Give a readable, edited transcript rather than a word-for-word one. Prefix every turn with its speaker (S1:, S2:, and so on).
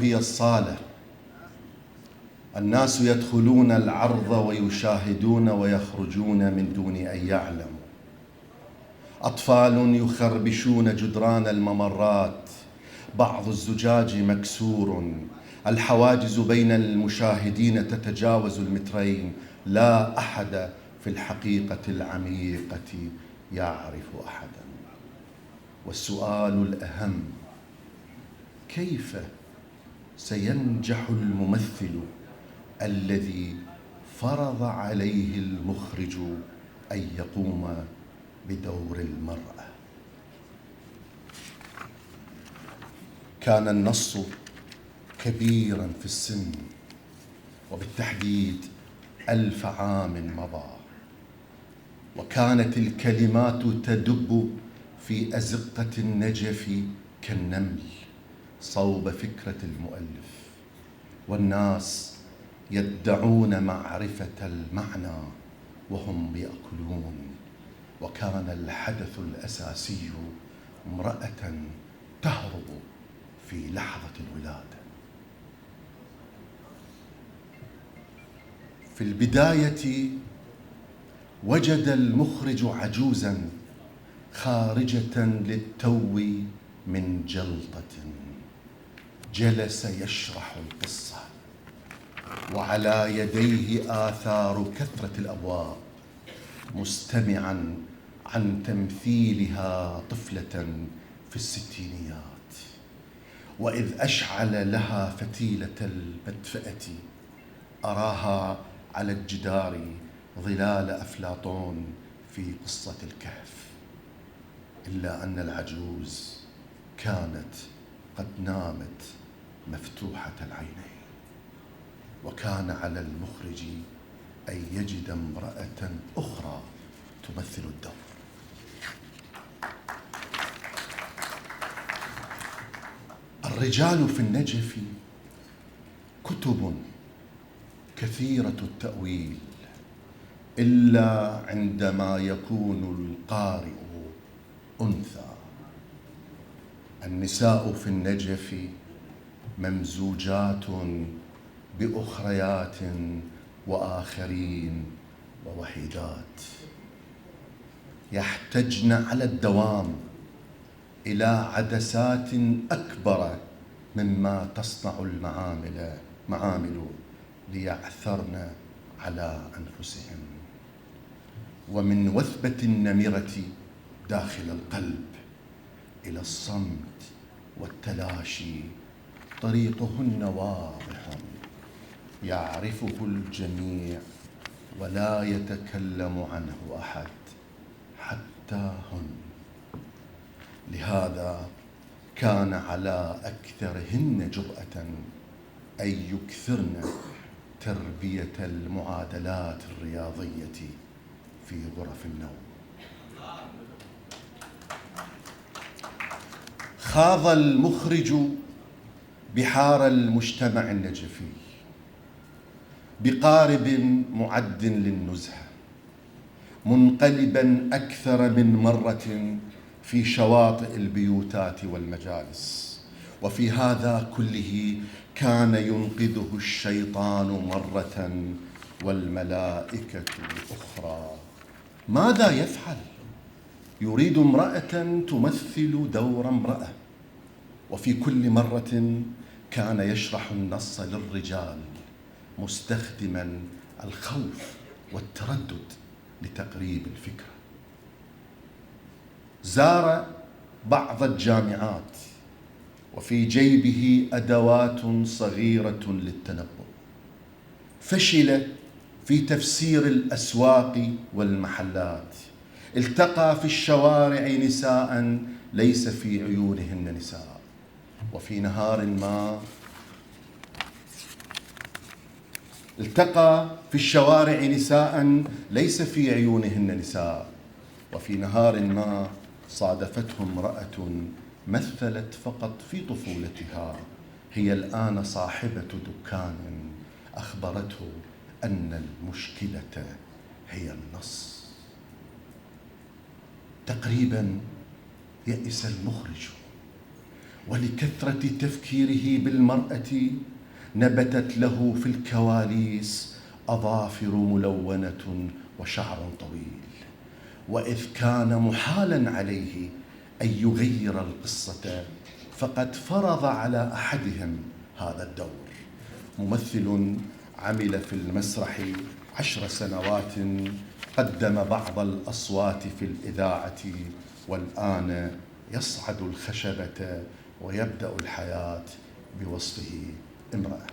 S1: هي الصالة. الناس يدخلون العرض ويشاهدون ويخرجون من دون أن يعلموا. أطفال يخربشون جدران الممرات، بعض الزجاج مكسور، الحواجز بين المشاهدين تتجاوز المترين، لا أحد في الحقيقة العميقة يعرف أحدا. والسؤال الأهم: كيف سينجح الممثل الذي فرض عليه المخرج أن يقوم بدور المرأة؟ كان النص كبيرا في السن، وبالتحديد 1000 عام مضى، وكانت الكلمات تدب في أزقة النجف كالنمل صوب فكرة المؤلف، والناس يدعون معرفة المعنى وهم يأكلون. وكان الحدث الأساسي امرأة تهرب في لحظة الولادة. في البداية وجد المخرج عجوزا خارجة للتو من جلطة، جلس يشرح القصة وعلى يديه آثار كثرة الأبواب، مستمعا عن تمثيلها طفلة في الستينيات. وإذ أشعل لها فتيلة المدفأة أراها على الجدار ظلال أفلاطون في قصة الكهف، إلا أن العجوز كانت قد نامت مفتوحة العينين، وكان على المخرج أن يجد امرأة أخرى تمثل الدور. الرجال في النجف كتب كثيرة التأويل، إلا عندما يكون القارئ أنثى. النساء في النجف ممزوجات بأخريات وآخرين ووحيدات، يحتجن على الدوام إلى عدسات أكبر مما تصنع المعامل ليعثرن على أنفسهن. ومن وثبة النمرة داخل القلب إلى الصمت والتلاشي طريقهن واضح، يعرفه الجميع ولا يتكلم عنه أحد حتى هن. لهذا كان على أكثرهن جرأة أن يكثرن تربية المعادلات الرياضية في غرف النوم. خاض المخرج بحار المجتمع النجفي بقارب معد للنزهة، منقلبا أكثر من مرة في شواطئ البيوتات والمجالس. وفي هذا كله كان ينقذه الشيطان مرة والملائكة أخرى. ماذا يفعل؟ يريد امرأة تمثل دور امرأة، وفي كل مرة كان يشرح النص للرجال مستخدما الخوف والتردد لتقريب الفكرة. زار بعض الجامعات وفي جيبه أدوات صغيرة للتنبؤ. فشل في تفسير الأسواق والمحلات. التقى في الشوارع نساء ليس في عيونهن نساء. وفي نهار ما التقى في الشوارع نساء ليس في عيونهن نساء. وفي نهار ما صادفته امرأة مثلت فقط في طفولتها، هي الآن صاحبة دكان، أخبرته أن المشكلة هي النص. تقريبا يئس المخرج ولكثرة تفكيره بالمرأة نبتت له في الكواليس أظافر ملونة وشعر طويل. وإذ كان محالا عليه أن يغير القصة فقد فرض على أحدهم هذا الدور. ممثل عمل في المسرح 10 سنوات، قدم بعض الأصوات في الإذاعة، والآن يصعد الخشبة ويبدأ الحياة بوصفه امرأة.